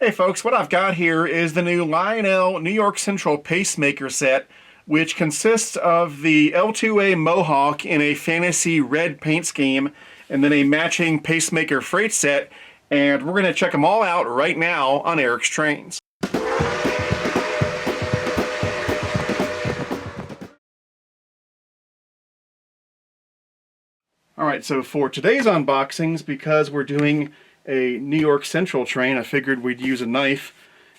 Hey folks, what I've got here is the new Lionel New York Central Pacemaker set, which consists of the L-2a Mohawk in a fantasy red paint scheme, and then a matching Pacemaker freight set, and we're going to check them all out right now on Eric's Trains. Alright, so for today's unboxings, because we're doing a New York Central train, I figured we'd use a knife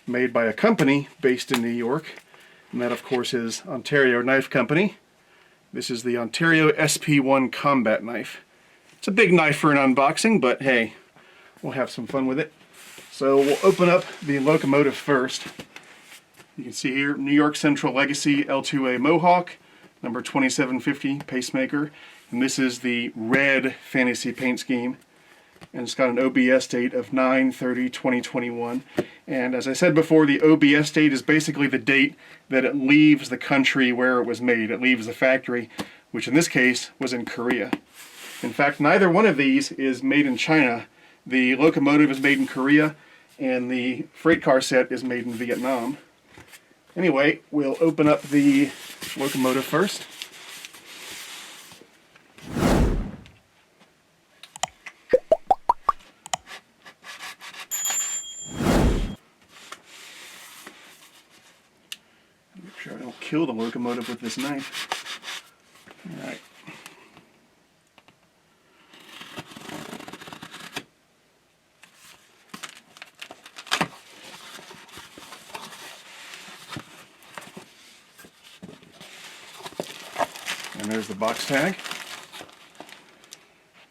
made by a company based in New York, and that of course is Ontario Knife Company. This is the Ontario SP1 Combat Knife. It's a big knife for an unboxing, but hey, we'll have some fun with it. So we'll open up the Locomotive first. You can see here, New York Central Legacy L-2a Mohawk, number 2750 Pacemaker, and this is the red fantasy paint scheme. And it's got an OBS date of 9/30/2021. And as I said before, the OBS date is basically the date that it leaves the country where it was made. It leaves the factory, which in this case was in Korea. In fact, neither one of these is made in China. The Locomotive is made in Korea, and the freight car set is made in Vietnam. Anyway, we'll open up the Locomotive first. Make sure I don't kill the Locomotive with this knife. Alright. And there's the box tag.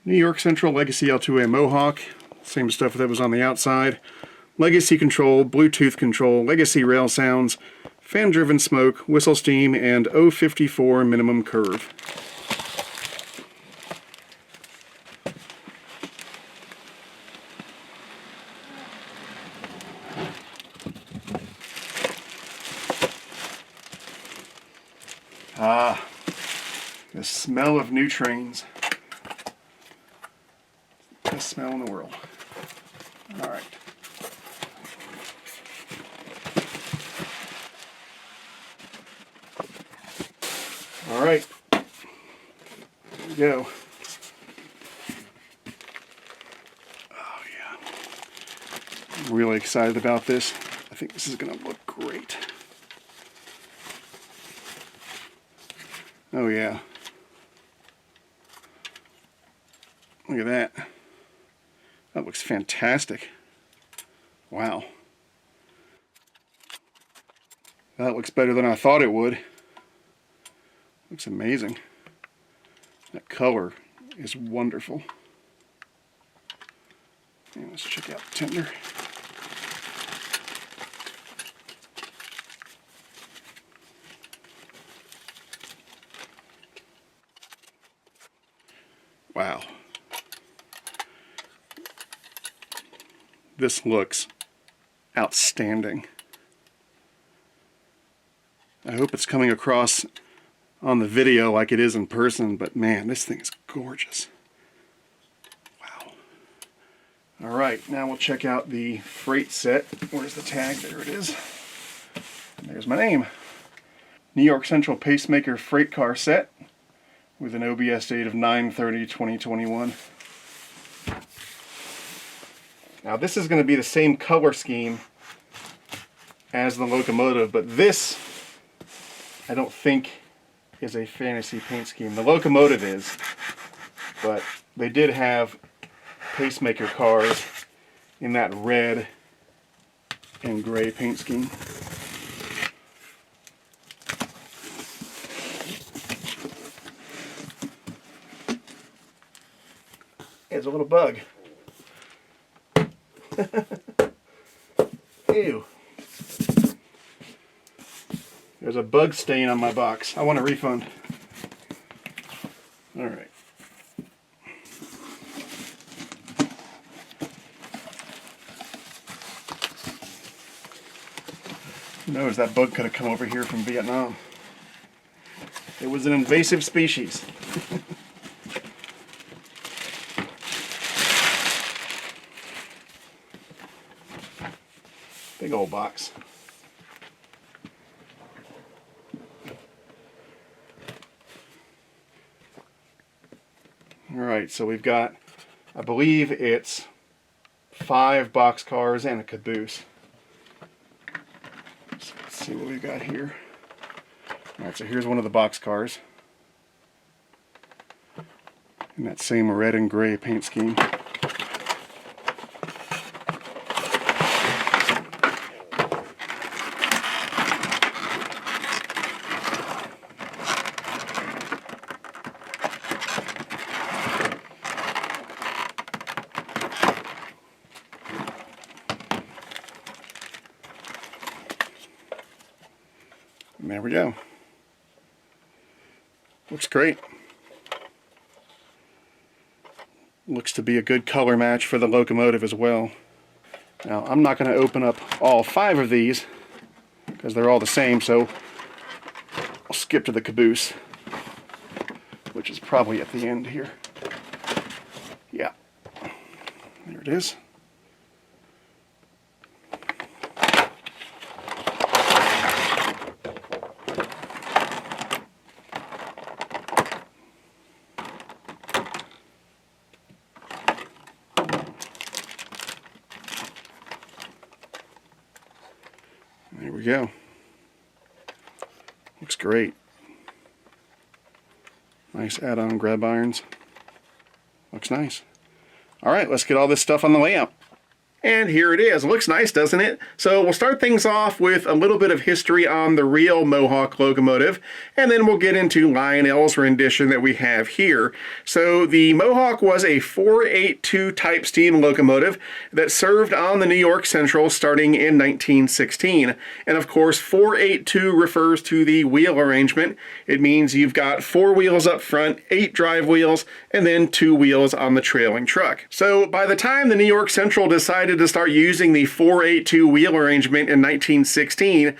New York Central Legacy L-2a Mohawk. Same stuff that was on the outside. Legacy control, Bluetooth control, legacy rail sounds, fan-driven smoke, whistle steam, and 054 minimum curve. Ah, the smell of new trains. Best smell in the world. All right. All right. Here we go. Oh yeah. I'm really excited about this. I think this is going to look great. Oh yeah. Look at that. That looks fantastic. Wow. That looks better than I thought it would. Looks amazing. That color is wonderful. And let's check out the tender. Wow. This looks outstanding. I hope it's coming across on the video like it is in person, but man, this thing is gorgeous. Wow. Alright, now we'll check out the freight set. Where's the tag? There it is. And there's my name. New York Central Pacemaker freight car set with an OBS date of 9/30/2021. Now this is going to be the same color scheme as the Locomotive, but this I don't think is a fantasy paint scheme. The Locomotive is, but they did have Pacemaker cars in that red and gray paint scheme. There's a little bug. Ew. There's a bug stain on my box. I want a refund. Alright. Who knows, that bug could have come over here from Vietnam. It was an invasive species. Big old box. All right, so we've got, I believe it's 5 boxcars and a caboose. So let's see what we've got here. All right, so here's one of the boxcars in that same red and gray paint scheme. And there we go. Looks great. Looks to be a good color match for the locomotive as well. Now, I'm not going to open up all 5 of these because they're all the same, so I'll skip to the caboose, which is probably at the end here. Yeah, there it is. There we go. Looks great. Nice add-on grab irons. Looks nice. All right, let's get all this stuff on the layout. And here it is. It looks nice, doesn't it? So we'll start things off with a little bit of history on the real Mohawk locomotive, and then we'll get into Lionel's rendition that we have here. So the Mohawk was a 482 type steam locomotive that served on the New York Central starting in 1916. And of course, 482 refers to the wheel arrangement. It means you've got 4 wheels up front, 8 drive wheels, and then 2 wheels on the trailing truck. So by the time the New York Central decided to start using the 482 wheel arrangement in 1916,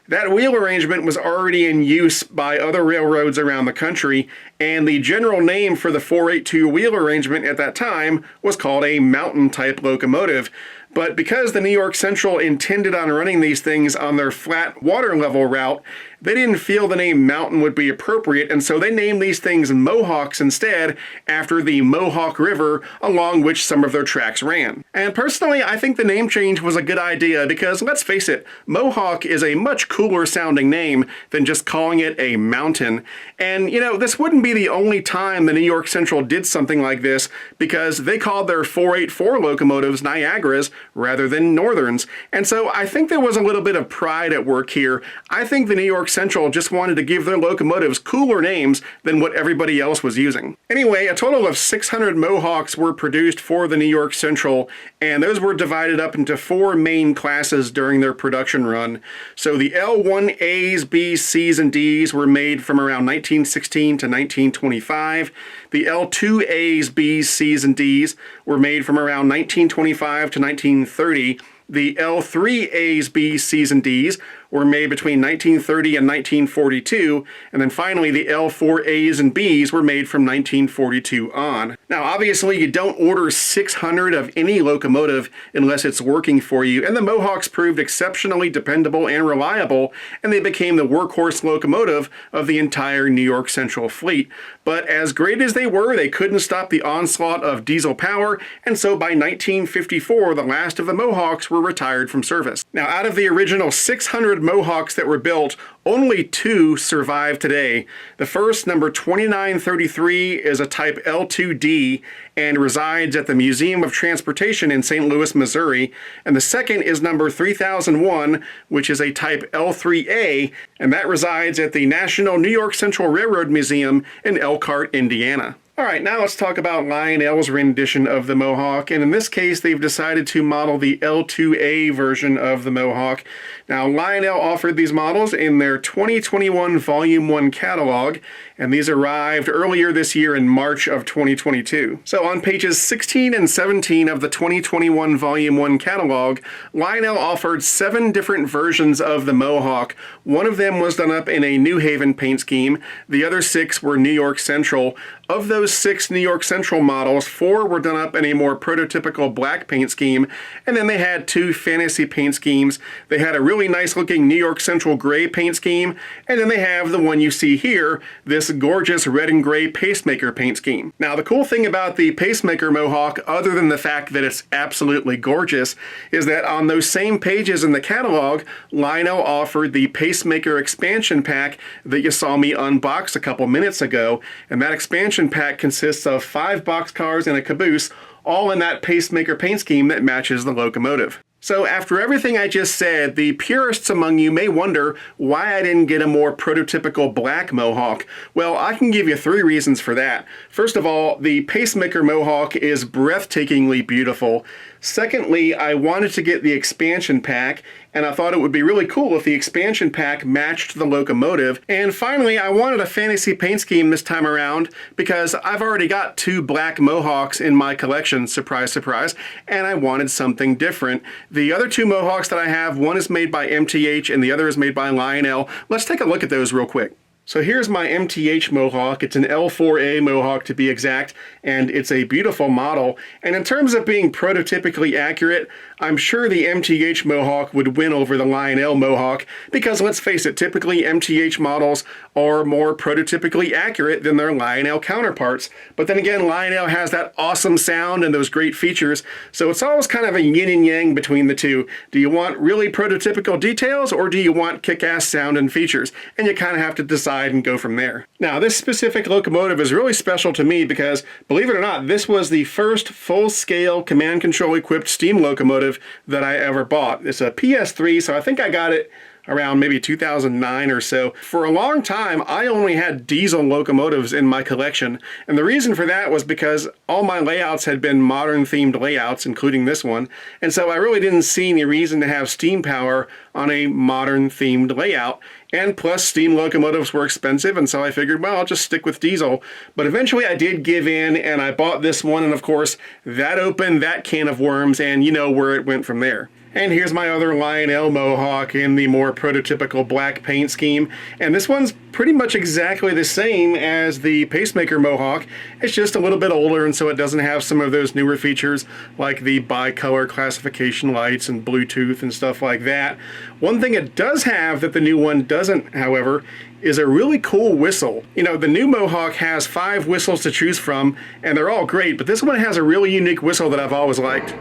that wheel arrangement was already in use by other railroads around the country, and the general name for the 482 wheel arrangement at that time was called a mountain type locomotive. But because the New York Central intended on running these things on their flat water level route, they didn't feel the name mountain would be appropriate, and so they named these things Mohawks instead, after the Mohawk River along which some of their tracks ran. And personally, I think the name change was a good idea because, let's face it, Mohawk is a much cooler sounding name than just calling it a mountain. And, you know, this wouldn't be the only time the New York Central did something like this, because they called their 484 locomotives Niagaras rather than Northerns. And so I think there was a little bit of pride at work here. I think the New York Central just wanted to give their locomotives cooler names than what everybody else was using. Anyway, a total of 600 Mohawks were produced for the New York Central, and those were divided up into 4 main classes during their production run. So the L-1As, Bs, Cs, and Ds were made from around 1916 to 1925. The L-2As, Bs, Cs, and Ds were made from around 1925 to 1930. The L-3As, Bs, Cs, and Ds were made between 1930 and 1942, and then finally the L-4As and Bs were made from 1942 on. Now obviously you don't order 600 of any locomotive unless it's working for you, and the Mohawks proved exceptionally dependable and reliable, and they became the workhorse locomotive of the entire New York Central fleet. But as great as they were, they couldn't stop the onslaught of diesel power, and so by 1954 the last of the Mohawks were retired from service. Now out of the original 600 Mohawks that were built, only 2 survive today. The first, number 2933, is a type L-2D and resides at the Museum of Transportation in St. Louis, Missouri. And the second is number 3001, which is a type L-3A, and that resides at the National New York Central Railroad Museum in Elkhart, Indiana. All right, now let's talk about Lionel's rendition of the Mohawk, and in this case they've decided to model the L-2a version of the Mohawk. Now Lionel offered these models in their 2021 Volume 1 catalog, and these arrived earlier this year in March of 2022. So on pages 16 and 17 of the 2021 Volume 1 catalog, Lionel offered 7 different versions of the Mohawk. One of them was done up in a New Haven paint scheme, the other 6 were New York Central. Of those those 6 New York Central models, 4 were done up in a more prototypical black paint scheme, and then they had 2 fantasy paint schemes. They had a really nice looking New York Central gray paint scheme, and then they have the one you see here, this gorgeous red and gray Pacemaker paint scheme. Now the cool thing about the Pacemaker Mohawk, other than the fact that it's absolutely gorgeous, is that on those same pages in the catalog, Lionel offered the Pacemaker expansion pack that you saw me unbox a couple minutes ago, and that expansion pack consists of 5 boxcars and a caboose, all in that Pacemaker paint scheme that matches the locomotive. So after everything I just said, the purists among you may wonder why I didn't get a more prototypical black Mohawk. Well, I can give you 3 reasons for that. First of all, the Pacemaker Mohawk is breathtakingly beautiful. Secondly, I wanted to get the expansion pack, and I thought it would be really cool if the expansion pack matched the locomotive. And finally, I wanted a fantasy paint scheme this time around because I've already got 2 black Mohawks in my collection, surprise, surprise, and I wanted something different. The other 2 Mohawks that I have, one is made by MTH and the other is made by Lionel. Let's take a look at those real quick. So here's my MTH Mohawk. It's an L-2a Mohawk to be exact, and it's a beautiful model. And in terms of being prototypically accurate, I'm sure the MTH Mohawk would win over the Lionel Mohawk because, let's face it, typically MTH models are more prototypically accurate than their Lionel counterparts. But then again, Lionel has that awesome sound and those great features, so it's always kind of a yin and yang between the two. Do you want really prototypical details, or do you want kick-ass sound and features? And you kind of have to decide and go from there. Now, this specific locomotive is really special to me because, believe it or not, this was the first full-scale command control equipped steam locomotive that I ever bought. It's a PS3, so I think I got it around maybe 2009 or so. For a long time, I only had diesel locomotives in my collection, and the reason for that was because all my layouts had been modern themed layouts, including this one, and so I really didn't see any reason to have steam power on a modern themed layout. And plus, steam locomotives were expensive, and so I figured, well, I'll just stick with diesel. But eventually I did give in, and I bought this one, and of course, that opened that can of worms, and you know where it went from there. And here's my other Lionel Mohawk in the more prototypical black paint scheme. And this one's pretty much exactly the same as the Pacemaker Mohawk. It's just a little bit older, and so it doesn't have some of those newer features like the bicolor classification lights and Bluetooth and stuff like that. One thing it does have that the new one doesn't, however, is a really cool whistle. You know, the new Mohawk has 5 whistles to choose from, and they're all great, but this one has a really unique whistle that I've always liked.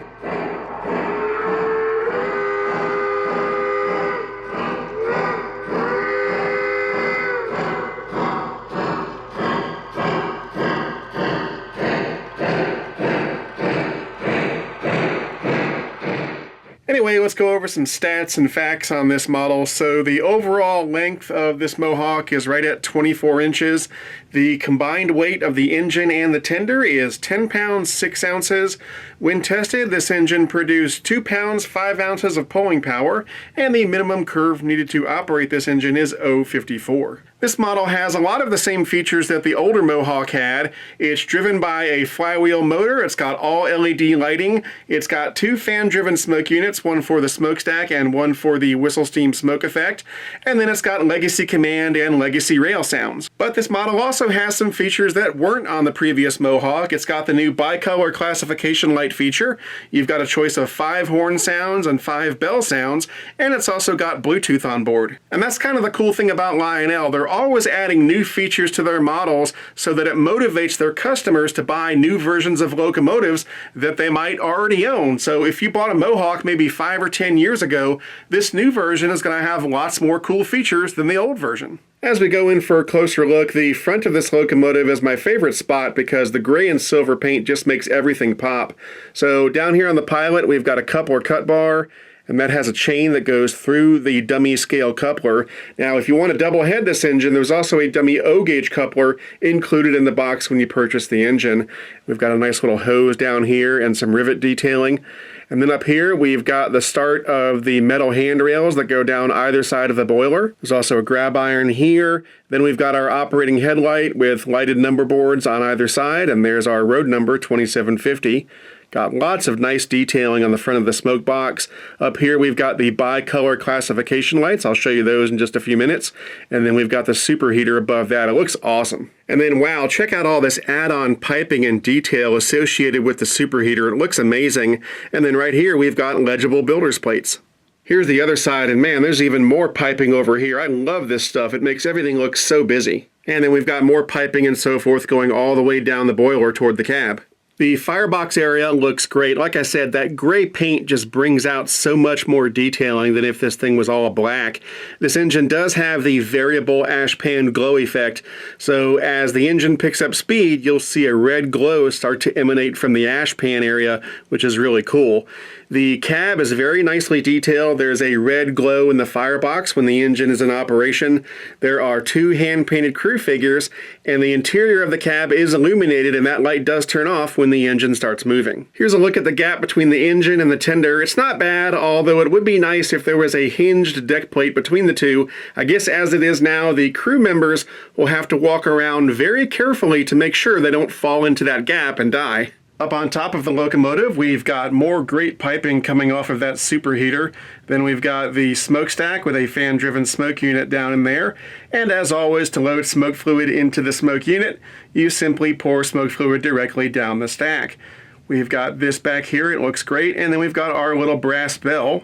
Anyway, let's go over some stats and facts on this model. So the overall length of this Mohawk is right at 24 inches. The combined weight of the engine and the tender is 10 pounds 6 ounces. When tested, this engine produced 2 pounds 5 ounces of pulling power, and the minimum curve needed to operate this engine is 0.54. This model has a lot of the same features that the older Mohawk had. It's driven by a flywheel motor, it's got all LED lighting, it's got 2 fan-driven smoke units, one for the smokestack and one for the whistle steam smoke effect, and then it's got legacy command and legacy rail sounds. But this model also has some features that weren't on the previous Mohawk. It's got the new bicolor classification light feature, you've got a choice of 5 horn sounds and 5 bell sounds, and it's also got Bluetooth on board. And that's kind of the cool thing about Lionel. They're always adding new features to their models so that it motivates their customers to buy new versions of locomotives that they might already own. So if you bought a Mohawk maybe 5 or 10 years ago, this new version is going to have lots more cool features than the old version. As we go in for a closer look, the front of this locomotive is my favorite spot because the gray and silver paint just makes everything pop. So down here on the pilot, we've got a coupler cut bar, and that has a chain that goes through the dummy scale coupler. Now, if you want to double head this engine, there's also a dummy O-gauge coupler included in the box when you purchase the engine. We've got a nice little hose down here and some rivet detailing. And then up here, we've got the start of the metal handrails that go down either side of the boiler. There's also a grab iron here. Then we've got our operating headlight with lighted number boards on either side, and there's our road number, 2750. Got lots of nice detailing on the front of the smoke box. Up here we've got the bi-color classification lights. I'll show you those in just a few minutes. And then we've got the superheater above that. It looks awesome. And then wow, check out all this add-on piping and detail associated with the superheater. It looks amazing. And then right here we've got legible builder's plates. Here's the other side, and man, there's even more piping over here. I love this stuff. It makes everything look so busy. And then we've got more piping and so forth going all the way down the boiler toward the cab. The firebox area looks great. Like I said, that gray paint just brings out so much more detailing than if this thing was all black. This engine does have the variable ash pan glow effect, so as the engine picks up speed, you'll see a red glow start to emanate from the ash pan area, which is really cool. The cab is very nicely detailed. There's a red glow in the firebox when the engine is in operation. There are 2 hand-painted crew figures, and the interior of the cab is illuminated, and that light does turn off when the engine starts moving. Here's a look at the gap between the engine and the tender. It's not bad, although it would be nice if there was a hinged deck plate between the two. I guess as it is now, the crew members will have to walk around very carefully to make sure they don't fall into that gap and die. Up on top of the locomotive, we've got more great piping coming off of that superheater. Then we've got the smokestack with a fan-driven smoke unit down in there. And as always, to load smoke fluid into the smoke unit, you simply pour smoke fluid directly down the stack. We've got this back here, it looks great. And then we've got our little brass bell.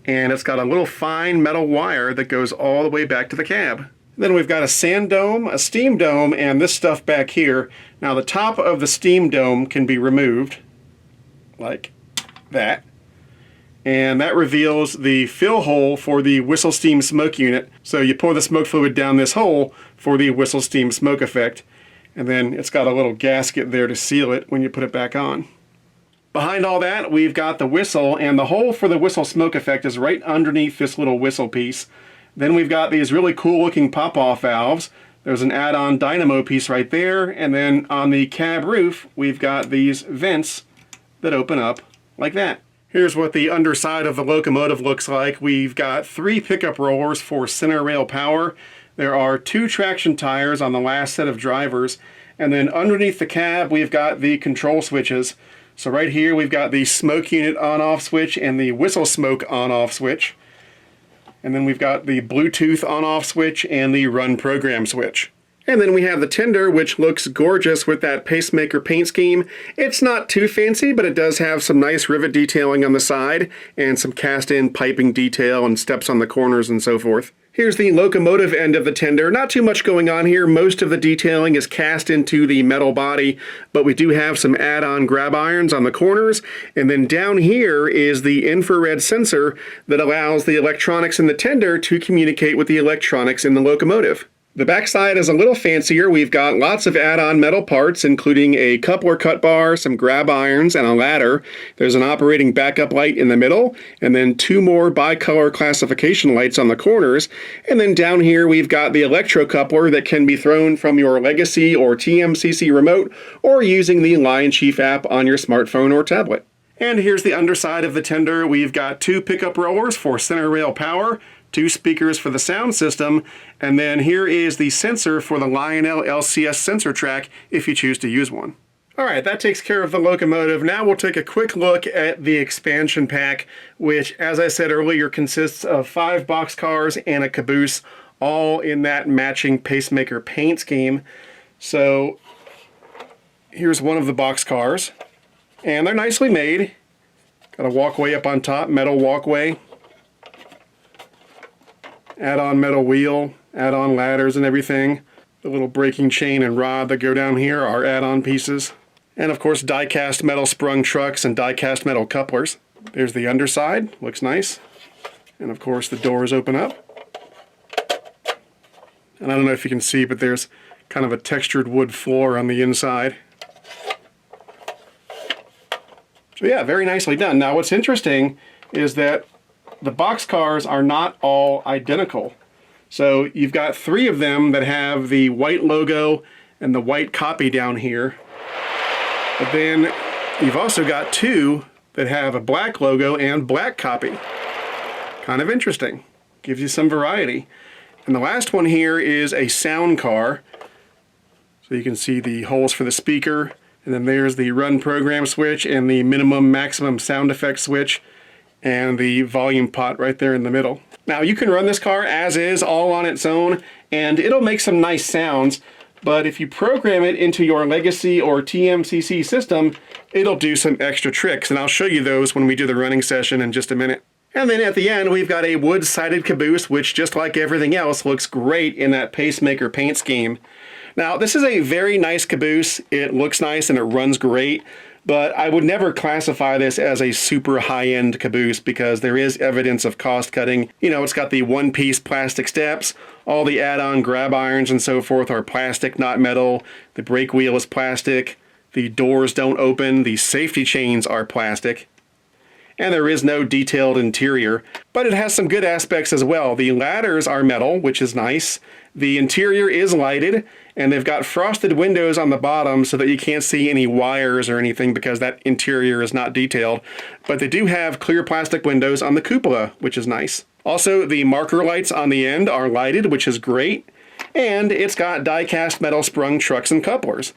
And it's got a little fine metal wire that goes all the way back to the cab. Then we've got a sand dome, a steam dome, and this stuff back here. Now the top of the steam dome can be removed, like that. And that reveals the fill hole for the whistle steam smoke unit. So you pour the smoke fluid down this hole for the whistle steam smoke effect. And then it's got a little gasket there to seal it when you put it back on. Behind all that, we've got the whistle, and the hole for the whistle smoke effect is right underneath this little whistle piece. Then we've got these really cool looking pop-off valves. There's an add-on dynamo piece right there, and then on the cab roof we've got these vents that open up like that. Here's what the underside of the locomotive looks like. We've got 3 pickup rollers for center rail power. There are 2 traction tires on the last set of drivers, and then underneath the cab we've got the control switches. So right here we've got the smoke unit on-off switch and the whistle smoke on-off switch. And then we've got the Bluetooth on-off switch and the run program switch. And then we have the tender, which looks gorgeous with that Pacemaker paint scheme. It's not too fancy, but it does have some nice rivet detailing on the side and some cast-in piping detail and steps on the corners and so forth. Here's the locomotive end of the tender. Not too much going on here. Most of the detailing is cast into the metal body, but we do have some add-on grab irons on the corners. And then down here is the infrared sensor that allows the electronics in the tender to communicate with the electronics in the locomotive. The backside is a little fancier. We've got lots of add-on metal parts, including a coupler cut bar, some grab irons, and a ladder. There's an operating backup light in the middle, and then 2 more bicolor classification lights on the corners. And then down here we've got the electro coupler that can be thrown from your Legacy or TMCC remote, or using the Lion Chief app on your smartphone or tablet. And here's the underside of the tender. We've got 2 pickup rollers for center rail power, 2 speakers for the sound system, and then here is the sensor for the Lionel LCS sensor track if you choose to use one. Alright, that takes care of the locomotive. Now we'll take a quick look at the expansion pack, which, as I said earlier, consists of 5 boxcars and a caboose, all in that matching Pacemaker paint scheme. So here's one of the boxcars, and they're nicely made. Got a walkway up on top, metal walkway. Add-on metal wheel, add-on ladders and everything. The little braking chain and rod that go down here are add-on pieces. And of course die-cast metal sprung trucks and die-cast metal couplers. There's the underside, looks nice. And of course the doors open up. And I don't know if you can see, but there's kind of a textured wood floor on the inside. So yeah, very nicely done. Now what's interesting is that the boxcars are not all identical. So you've got 3 of them that have the white logo and the white copy down here. But then you've also got 2 that have a black logo and black copy. Kind of interesting. Gives you some variety. And the last one here is a sound car. So you can see the holes for the speaker And then there's the run program switch and the minimum maximum sound effect switch and the volume pot right there in the middle. Now you can run this car as is, all on its own, and it'll make some nice sounds, but if you program it into your Legacy or TMCC system, it'll do some extra tricks, and I'll show you those when we do the running session in just a minute. And then at the end, we've got a wood-sided caboose, which just like everything else, looks great in that Pacemaker paint scheme. Now, this is a very nice caboose. It looks nice and it runs great, but I would never classify this as a super high-end caboose because there is evidence of cost cutting. You know, it's got the one-piece plastic steps, all the add-on grab irons and so forth are plastic, not metal, the brake wheel is plastic, the doors don't open, the safety chains are plastic, and there is no detailed interior, but it has some good aspects as well. The ladders are metal, which is nice. The interior is lighted, and they've got frosted windows on the bottom so that you can't see any wires or anything because that interior is not detailed. But they do have clear plastic windows on the cupola, which is nice. Also, the marker lights on the end are lighted, which is great. And it's got die-cast metal sprung trucks and couplers.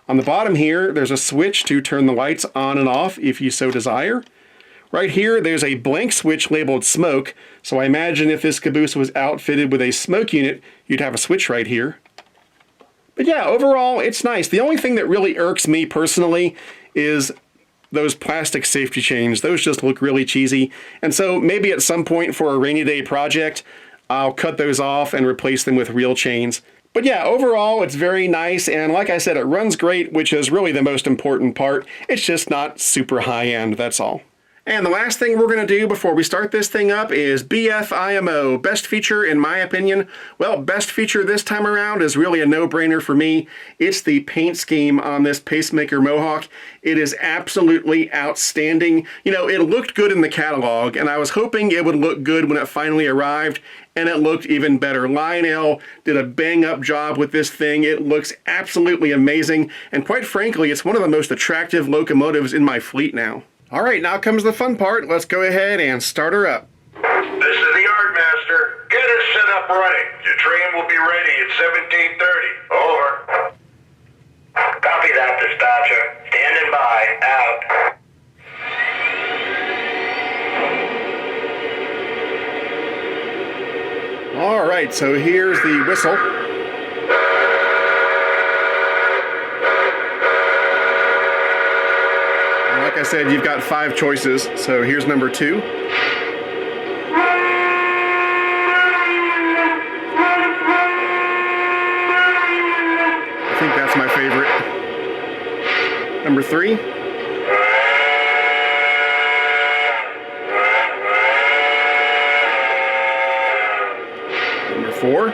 On the bottom here, there's a switch to turn the lights on and off if you so desire. Right here, there's a blank switch labeled smoke, so I imagine if this caboose was outfitted with a smoke unit, you'd have a switch right here. But yeah, overall, it's nice. The only thing that really irks me personally is those plastic safety chains. Those just look really cheesy, and so maybe at some point for a rainy day project, I'll cut those off and replace them with real chains. But yeah, overall, it's very nice, and like I said, it runs great, which is really the most important part. It's just not super high-end, that's all. And the last thing we're going to do before we start this thing up is BFIMO. Best feature, in my opinion. Well, best feature this time around is really a no-brainer for me. It's the paint scheme on this Pacemaker Mohawk. It is absolutely outstanding. You know, it looked good in the catalog, and I was hoping it would look good when it finally arrived, and it looked even better. Lionel did a bang-up job with this thing. It looks absolutely amazing, and quite frankly, it's one of the most attractive locomotives in my fleet now. All right, now comes the fun part. Let's go ahead and start her up. This is the Yardmaster. Get her set up running. Your train will be ready at 17:30. Over. Copy that, dispatcher. Standing by. Out. All right, so here's the whistle. Like I said, you've got 5 choices, so here's number 2. I think that's my favorite. Number 3. Number 4.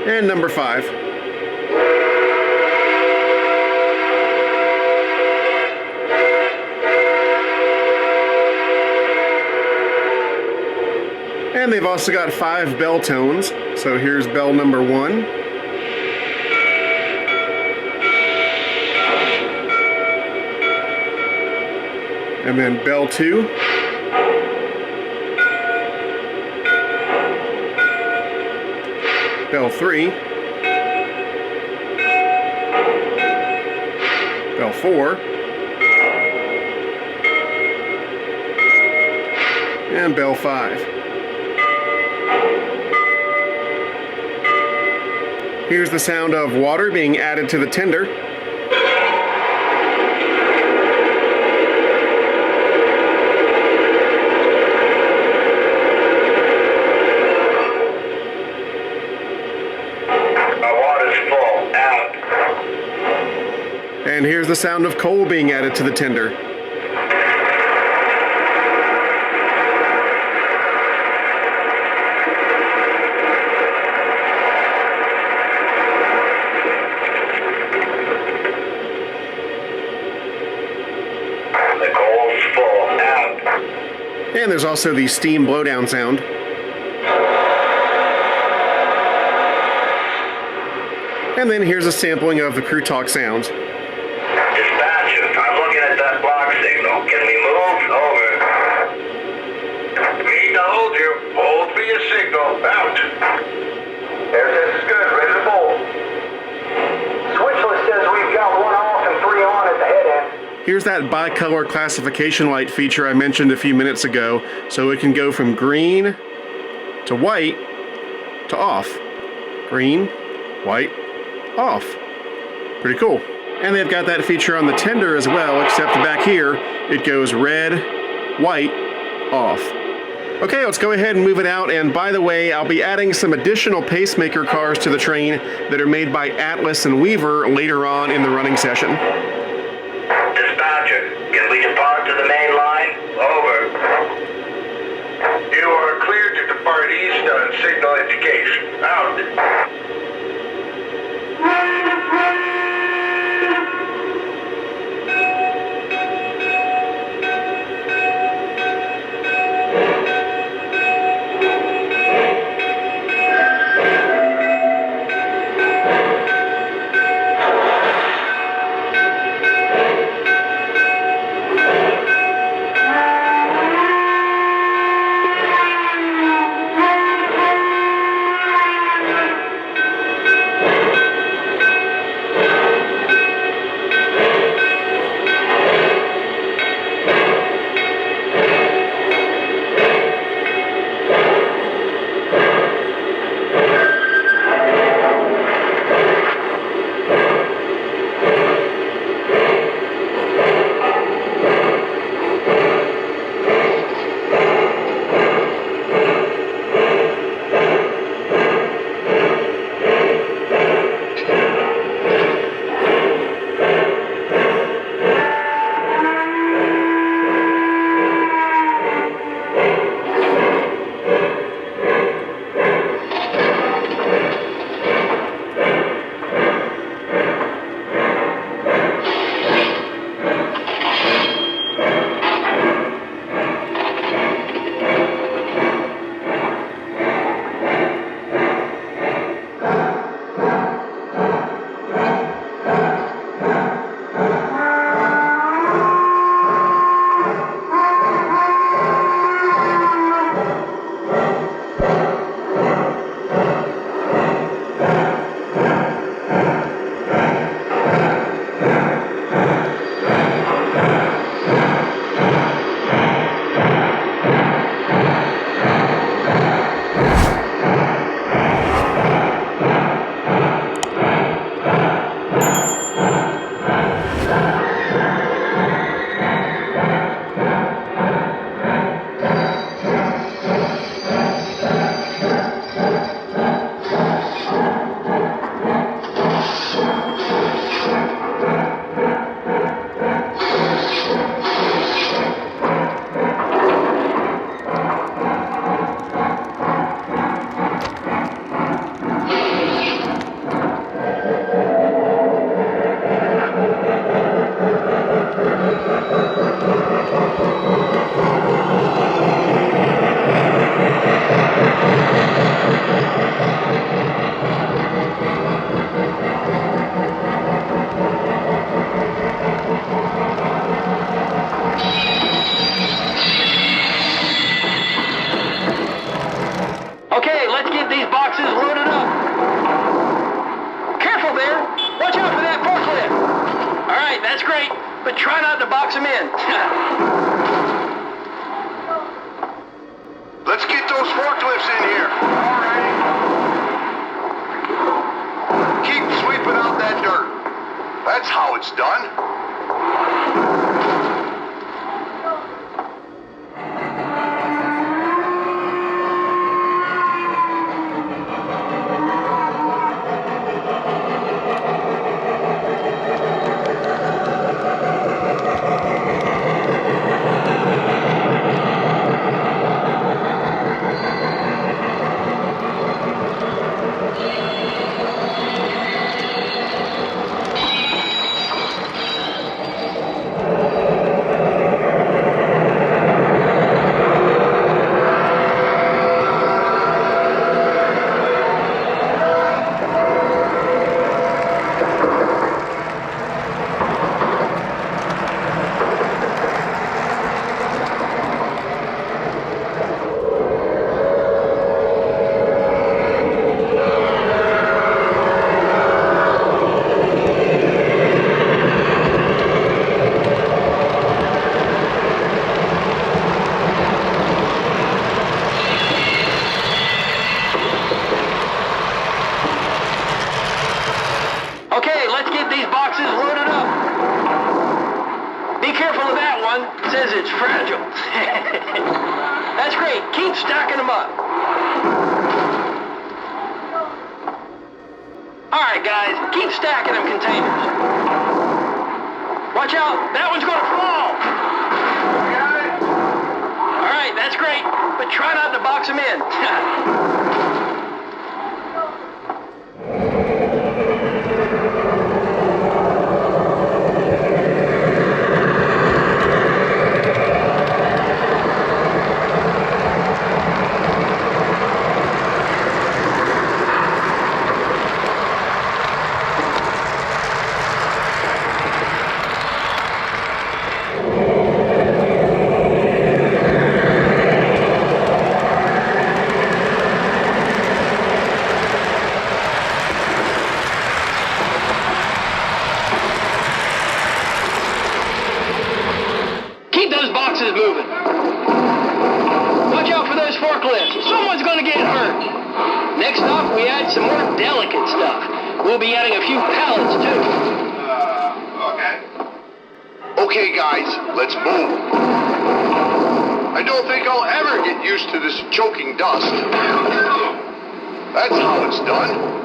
And number 5. And they've also got 5 bell tones. So here's bell number 1. And then bell 2. Bell 3, Bell 4, and Bell 5. Here's the sound of water being added to the tender. And here's the sound of coal being added to the tender. The coal's full. Out. And there's also the steam blowdown sound. And then here's a sampling of the crew talk sounds. Dispatcher, I'm looking at that block signal. Can we move? Need to hold you. Hold for your signal. Out. This is good. Ready to bolt. Switchless says we've got 1 off and 3 on at the head end. Here's that bicolor classification light feature I mentioned a few minutes ago, so it can go from green to white to off. Green, white, off. Pretty cool. And they've got that feature on the tender as well, except back here it goes red, white, off. Okay, let's go ahead and move it out. And by the way, I'll be adding some additional Pacemaker cars to the train that are made by Atlas and Weaver later on in the running session. Dispatcher, can we depart to the main line? Over. You are cleared to depart east on signal indication. Out. but try not to box him in. Let's get those forklifts in here. All right. Keep sweeping out that dirt. That's how it's done. one says it's fragile. That's great. Keep stacking them up. All right, guys. Keep stacking them containers. Watch out. That one's going to fall. All right, that's great. But try not to box them in. Moving. Watch out for those forklifts. Someone's going to get hurt. Next up, we add some more delicate stuff. We'll be adding a few pallets, too. Okay. Okay, guys, let's move. I don't think I'll ever get used to this choking dust. That's how it's done.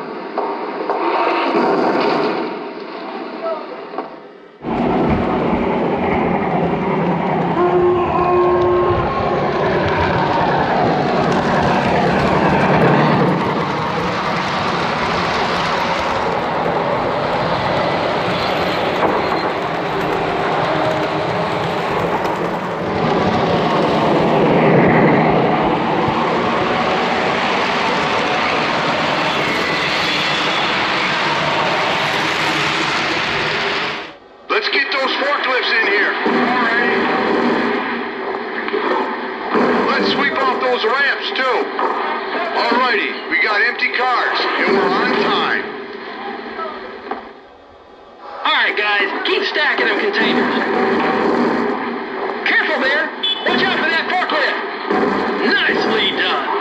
Let's get those forklifts in here. Alrighty. Let's sweep off those ramps, too. Alrighty, we got empty cars, and we're on time. All right, guys, keep stacking them containers. Careful there. Watch out for that forklift. Nicely done.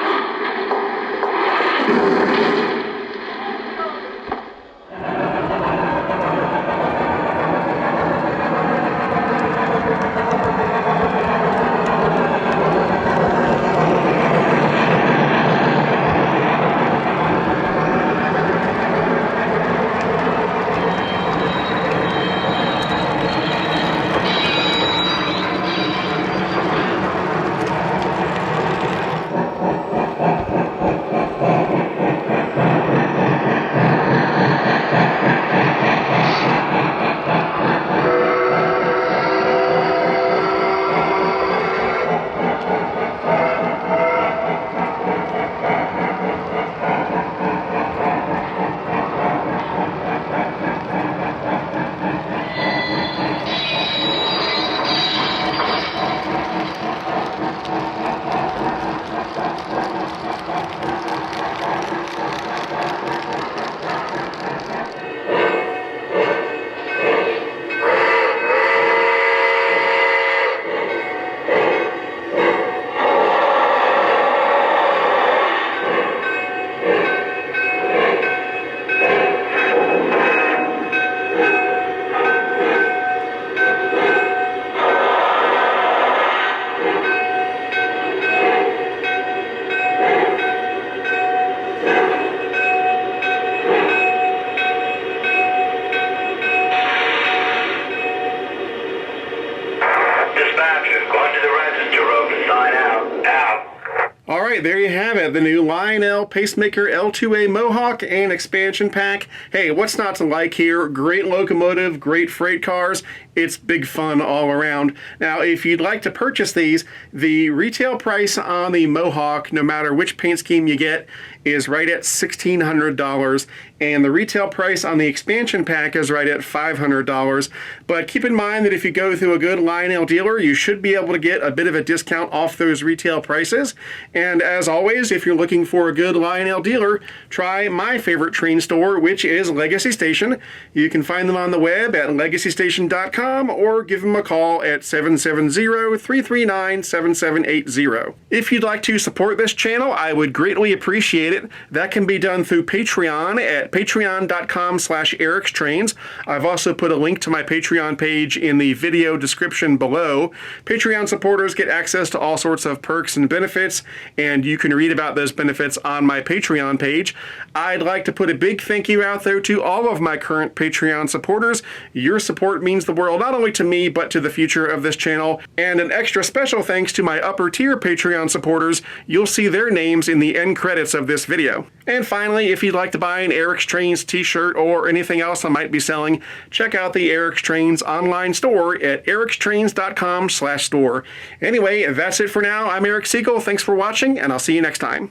There you have it, the new Lionel Pacemaker L-2a Mohawk and expansion pack. Hey, what's not to like here? Great locomotive, great freight cars. It's big fun all around. Now, if you'd like to purchase these, the retail price on the Mohawk, no matter which paint scheme you get, is right at $1,600, and the retail price on the expansion pack is right at $500. But keep in mind that if you go through a good Lionel dealer, you should be able to get a bit of a discount off those retail prices. And as always, if you're looking for a good Lionel dealer, try my favorite train store, which is Legacy Station. You can find them on the web at legacystation.com or give them a call at 770-339-7780. If you'd like to support this channel, I would greatly appreciate appreciate it. That can be done through Patreon at patreon.com/ericstrains. I've also put a link to my Patreon page in the video description below. Patreon supporters get access to all sorts of perks and benefits, and you can read about those benefits on my Patreon page. I'd like to put a big thank you out there to all of my current Patreon supporters. Your support means the world, not only to me, but to the future of this channel. And an extra special thanks to my upper tier Patreon supporters. You'll see their names in the end credits of this video. And finally, if you'd like to buy an Eric's Trains t-shirt or anything else I might be selling, check out the Eric's Trains online store at ericstrains.com/store. Anyway, that's it for now. I'm Eric Siegel. Thanks for watching, and I'll see you next time.